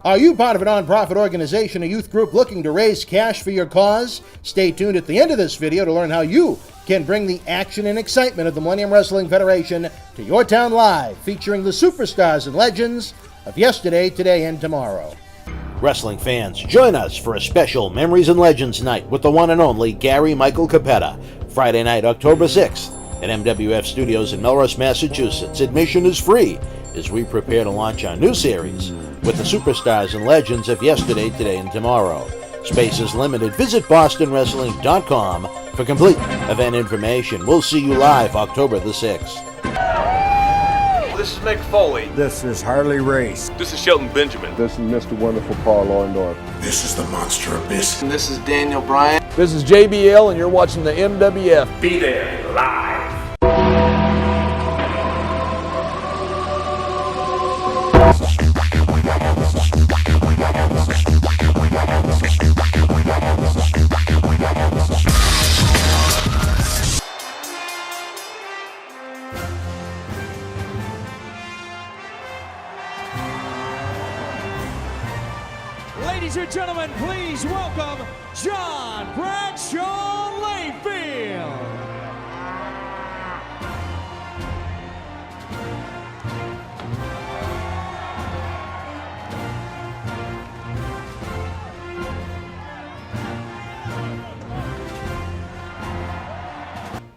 Are you part of a nonprofit organization, a youth group looking to raise cash for your cause? Stay tuned at the end of this video to learn how you can bring the action and excitement of the Millennium Wrestling Federation to your town live, featuring the superstars and legends of yesterday, today, and tomorrow. Wrestling fans, join us for a special Memories and Legends night with the one and only Gary Michael Cappetta, Friday night, October 6th at MWF Studios in Melrose, Massachusetts. Admission is free as we prepare to launch our new series with the superstars and legends of yesterday, today, and tomorrow. Space is limited. Visit bostonwrestling.com for complete event information. We'll see you live October the 6th. This is Mick Foley. This is Harley Race. This is Shelton Benjamin. This is Mr. Wonderful Paul Orndorff. This is the Monster Abyss. And this is Daniel Bryan. This is JBL, and you're watching the MWF. Be there live. Ladies and gentlemen, please welcome John Bradshaw Layfield.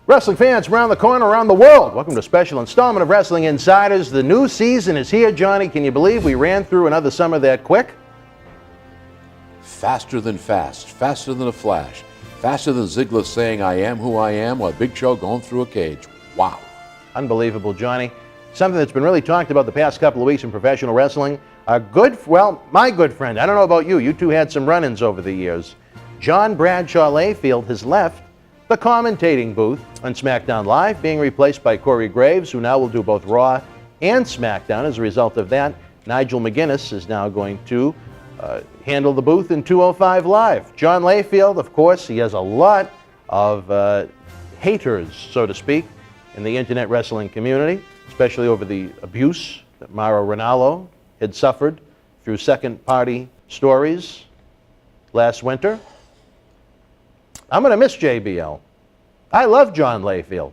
Wrestling fans around the corner, around the world, welcome to a special installment of Wrestling Insiders. The new season is here, Johnny. Can you believe we ran through another summer that quick? Faster than fast, faster than a flash, faster than Ziggler saying, "I am who I am," or Big Show going through a cage. Wow. Unbelievable, Johnny. Something that's been really talked about the past couple of weeks in professional wrestling. My good friend, I don't know about you, you two had some run-ins over the years. John Bradshaw Layfield has left the commentating booth on SmackDown Live, being replaced by Corey Graves, who now will do both Raw and SmackDown. As a result of that, Nigel McGuinness is now going to handle the booth in 205 Live. John Layfield, of course, he has a lot of haters, so to speak, in the internet wrestling community, especially over the abuse that Mauro Ranallo had suffered through second-party stories last winter. I'm going to miss JBL. I love John Layfield.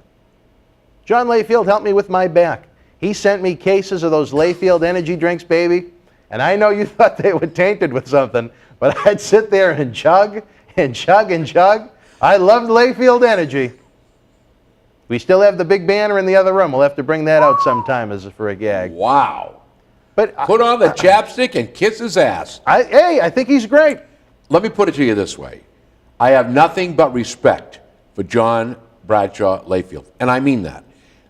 John Layfield helped me with my back. He sent me cases of those Layfield energy drinks, baby. And I know you thought they were tainted with something, but I'd sit there and chug and chug and chug. I loved Layfield energy. We still have the big banner in the other room. We'll have to bring that out sometime as for a gag. Wow. But Put on the chapstick and kiss his ass. I think he's great. Let me put it to you this way. I have nothing but respect for John Bradshaw Layfield, and I mean that.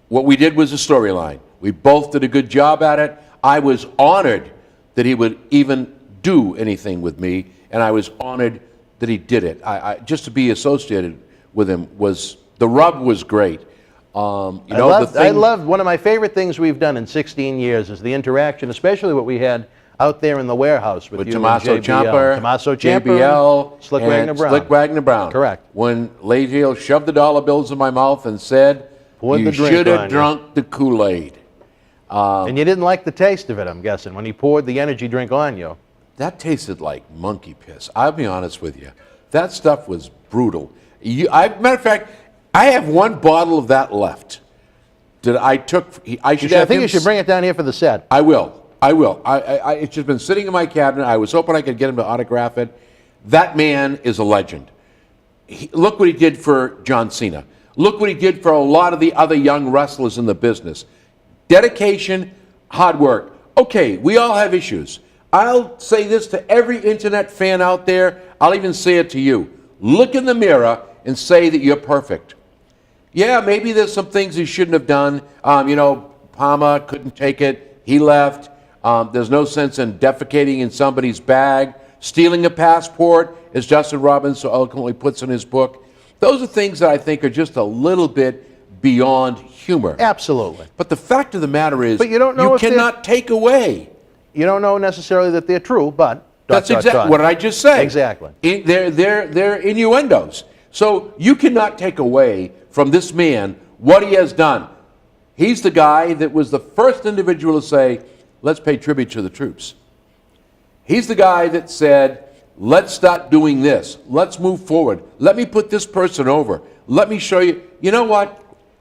What we did was a storyline. We both did a good job at it. I was honored that he would even do anything with me, and I was honored that he did it. Just to be associated with him the rub was great. I loved one of my favorite things we've done in 16 years is the interaction, especially what we had out there in the warehouse with you Tommaso and JBL. Tommaso Ciampa, JBL, Slick Wagner Brown. Slick Wagner Brown. Correct. When Layfield shoved the dollar bills in my mouth and said, "You should have drunk the Kool-Aid." And you didn't like the taste of it, I'm guessing, when he poured the energy drink on you. That tasted like monkey piss. I'll be honest with you. That stuff was brutal. Matter of fact, I have one bottle of that left that I took. I think you should bring it down here for the set. I will. It's just been sitting in my cabinet. I was hoping I could get him to autograph it. That man is a legend. Look what he did for John Cena. Look what he did for a lot of the other young wrestlers in the business. Dedication, hard work. Okay, we all have issues. I'll say this to every internet fan out there. I'll even say it to you. Look in the mirror and say that you're perfect. Yeah, maybe there's some things he shouldn't have done. Palmer couldn't take it. He left. There's no sense in defecating in somebody's bag. Stealing a passport, as Justin Robbins so eloquently puts in his book. Those are things that I think are just a little bit beyond humor. Absolutely. But the fact of the matter is, but you don't know you cannot take away. You don't know necessarily that they're true, but... That's exactly what did I just say. Exactly. They're innuendos. So you cannot take away from this man what he has done. He's the guy that was the first individual to say, let's pay tribute to the troops. He's the guy that said, let's start doing this. Let's move forward. Let me put this person over. Let me show you. You know what?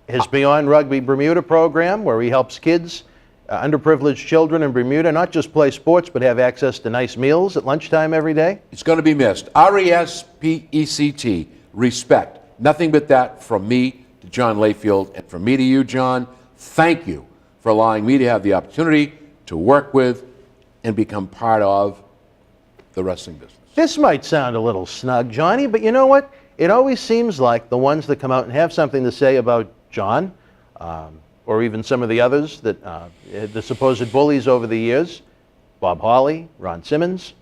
His Beyond Rugby Bermuda program, where he helps kids, underprivileged children in Bermuda, not just play sports, but have access to nice meals at lunchtime every day. It's going to be missed. RESPECT, respect. Nothing but that from me to John Layfield, and from me to you, John. Thank you for allowing me to have the opportunity to work with and become part of the wrestling business. This might sound a little snug, Johnny, but you know what? It always seems like the ones that come out and have something to say about John, or even some of the others, that the supposed bullies over the years, Bob Hawley, Ron Simmons,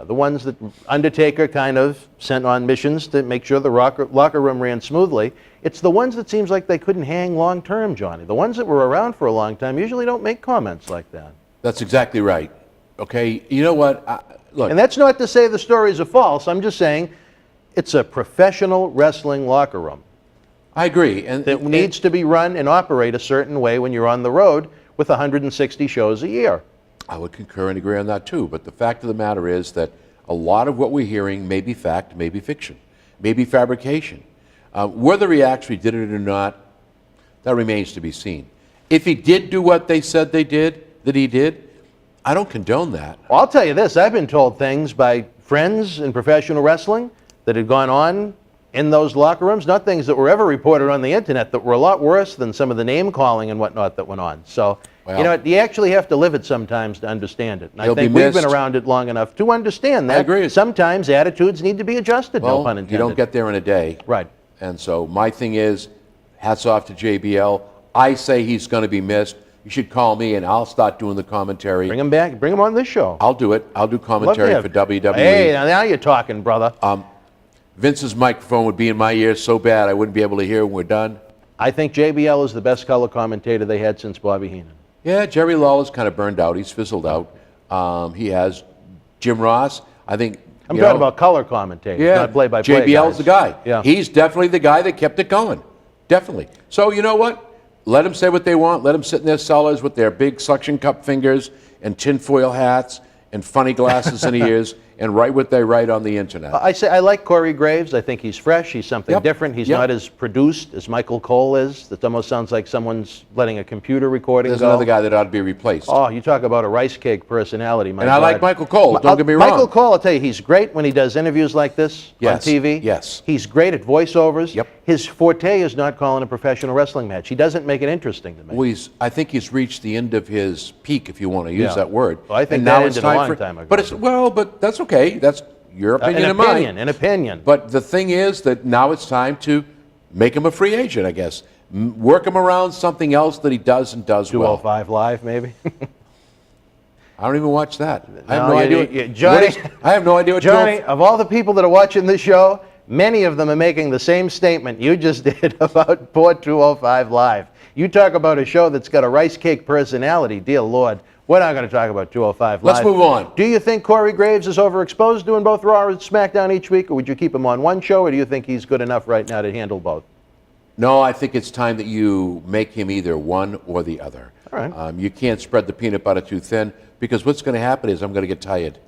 the ones that Undertaker kind of sent on missions to make sure the locker room ran smoothly. It's the ones that seems like they couldn't hang long term, Johnny. The ones that were around for a long time usually don't make comments like that. That's exactly right. Okay, you know what? Look. And that's not to say the stories are false. I'm just saying it's a professional wrestling locker room. I agree. And that needs to be run and operate a certain way when you're on the road with 160 shows a year. I would concur and agree on that too. But the fact of the matter is that a lot of what we're hearing may be fact, may be fiction, may be fabrication. Whether he actually did it or not, that remains to be seen. If he did do what they said that he did, I don't condone that. Well, I'll tell you this. I've been told things by friends in professional wrestling that had gone on in those locker rooms, not things that were ever reported on the internet, that were a lot worse than some of the name calling and whatnot that went on. So, well, you know, you actually have to live it sometimes to understand it. And I think we've we've been around it long enough to understand that. I agree. Sometimes attitudes need to be adjusted, well, no pun intended. You don't get there in a day. Right. And so my thing is, hats off to JBL. I say he's going to be missed. You should call me and I'll start doing the commentary. Bring him back. Bring him on this show. I'll do it. I'll do commentary for WWE. Hey, now you're talking, brother. Vince's microphone would be in my ear so bad I wouldn't be able to hear when we're done. I think JBL is the best color commentator they had since Bobby Heenan. Yeah, Jerry Lawler's kind of burned out. He's fizzled out. He has Jim Ross. I think. I'm talking about color commentators, not play-by-play JBL's guys. the guy. Yeah. He's definitely the guy that kept it going. Definitely. So you know what? Let them say what they want. Let them sit in their cellars with their big suction cup fingers and tinfoil hats and funny glasses in the ears and write what they write on the internet. I like Corey Graves. I think he's fresh. He's something different. He's not as produced as Michael Cole is. That almost sounds like someone's letting a computer recording There's go. another guy that ought to be replaced. Oh, you talk about a rice cake personality, my And God. I like Michael Cole, don't get me wrong. Michael Cole, I'll tell you, he's great when he does interviews like this on TV. Yes. He's great at voiceovers. Yep. His forte is not calling a professional wrestling match. He doesn't make it interesting to me. Well, I think he's reached the end of his peak, if you want to use that word. Well, I think and that now it's ended a time long time ago. But that's okay. That's your opinion and mine. An opinion. But the thing is that now it's time to make him a free agent, I guess. Work him around something else that he does and does well. 205 Live, maybe? I don't even watch that. I have No, no idea. Johnny, I have no idea what Johnny, of all the people that are watching this show, many of them are making the same statement you just did about poor 205 Live. You talk about a show that's got a rice cake personality, dear Lord. We're not going to talk about 205 Live. Let's move on. Do you think Corey Graves is overexposed doing both Raw and SmackDown each week, or would you keep him on one show, or do you think he's good enough right now to handle both? No, I think it's time that you make him either one or the other. All right. You can't spread the peanut butter too thin, because what's going to happen is I'm going to get tired.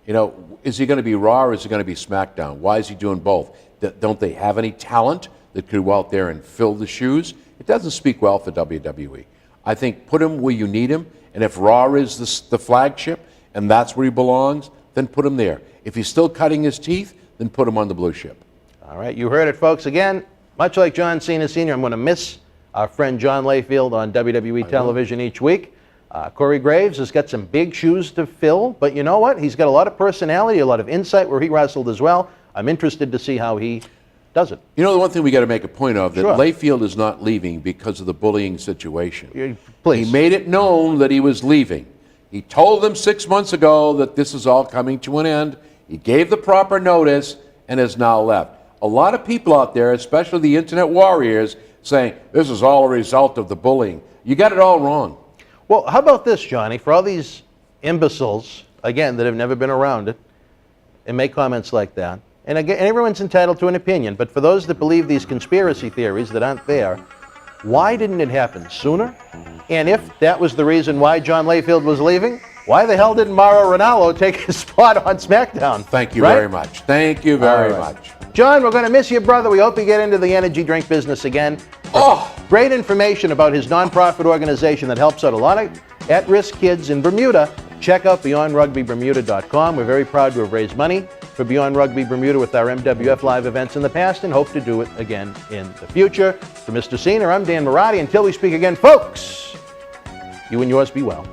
You know, is he going to be Raw or is he going to be SmackDown? Why is he doing both? Don't they have any talent that could go out there and fill the shoes? It doesn't speak well for WWE. I think put him where you need him, and if Raw is the flagship and that's where he belongs, then put him there. If he's still cutting his teeth, then put him on the blue ship. All right, you heard it, folks. Again, much like John Cena Sr., I'm going to miss our friend John Layfield on WWE television each week. Corey Graves has got some big shoes to fill, but you know what? He's got a lot of personality, a lot of insight where he wrestled as well. I'm interested to see how he does it. You know, the one thing we got to make a point of, that Sure. Layfield is not leaving because of the bullying situation. Please. He made it known that he was leaving. He told them 6 months ago that this is all coming to an end. He gave the proper notice and has now left. A lot of people out there, especially the internet warriors, saying this is all a result of the bullying. You got it all wrong. Well, how about this, Johnny? For all these imbeciles, again, that have never been around it, and make comments like that, and again, everyone's entitled to an opinion, but for those that believe these conspiracy theories that aren't there, why didn't it happen sooner? And if that was the reason why John Layfield was leaving, why the hell didn't Mauro Ranallo take his spot on SmackDown? Thank you Right? very much. Thank you very All right. much. John, we're going to miss you, brother. We hope you get into the energy drink business again. Great information about his nonprofit organization that helps out a lot of at-risk kids in Bermuda. Check out BeyondRugbyBermuda.com. We're very proud to have raised money for Beyond Rugby Bermuda with our MWF live events in the past and hope to do it again in the future. For Mr. Cena, I'm Dan Marotti. Until we speak again, folks, you and yours be well.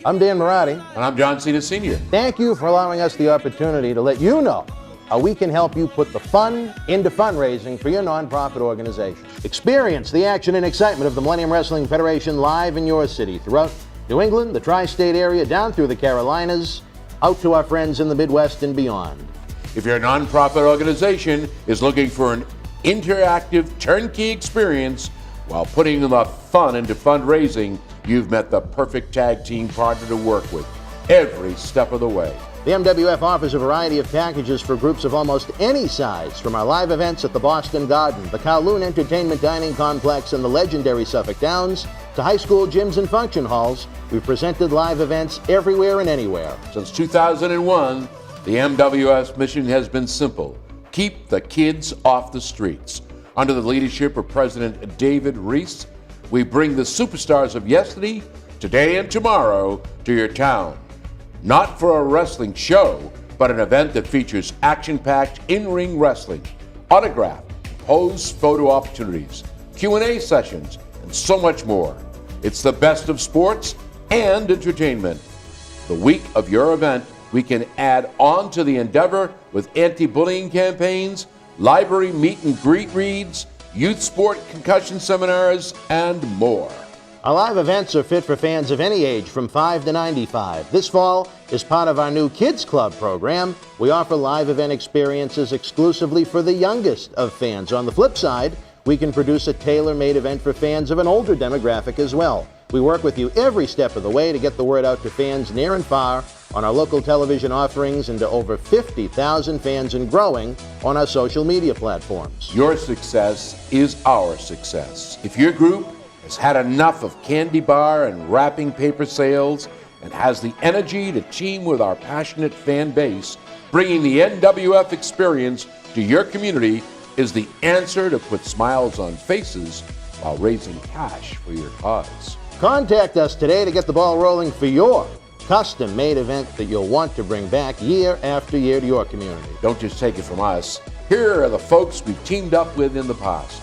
I'm Dan Marotti. And I'm John Cena Sr. Thank you for allowing us the opportunity to let you know how we can help you put the fun into fundraising for your nonprofit organization. Experience the action and excitement of the Millennium Wrestling Federation live in your city, throughout New England, the tri-state area, down through the Carolinas, out to our friends in the Midwest and beyond. If your nonprofit organization is looking for an interactive turnkey experience while putting the fun into fundraising, you've met the perfect tag team partner to work with every step of the way. The MWF offers a variety of packages for groups of almost any size, from our live events at the Boston Garden, the Kowloon Entertainment Dining Complex, and the legendary Suffolk Downs, to high school gyms and function halls. We've presented live events everywhere and anywhere. Since 2001, the MWF's mission has been simple: keep the kids off the streets. Under the leadership of President David Reese, we bring the superstars of yesterday, today, and tomorrow to your town. Not for a wrestling show, but an event that features action-packed in-ring wrestling, autograph, pose photo opportunities, Q&A sessions, and so much more. It's the best of sports and entertainment. The week of your event, we can add on to the endeavor with anti-bullying campaigns, library meet and greet reads, youth sport concussion seminars, and more. Our live events are fit for fans of any age from 5 to 95. This fall is part of our new Kids Club program. We offer live event experiences exclusively for the youngest of fans. On the flip side, we can produce a tailor-made event for fans of an older demographic as well. We work with you every step of the way to get the word out to fans near and far on our local television offerings and to over 50,000 fans and growing on our social media platforms. Your success is our success. If your group has had enough of candy bar and wrapping paper sales and has the energy to team with our passionate fan base, bringing the NWF experience to your community is the answer to put smiles on faces while raising cash for your cause. Contact us today to get the ball rolling for your custom-made event that you'll want to bring back year after year to your community. Don't just take it from us. Here are the folks we've teamed up with in the past.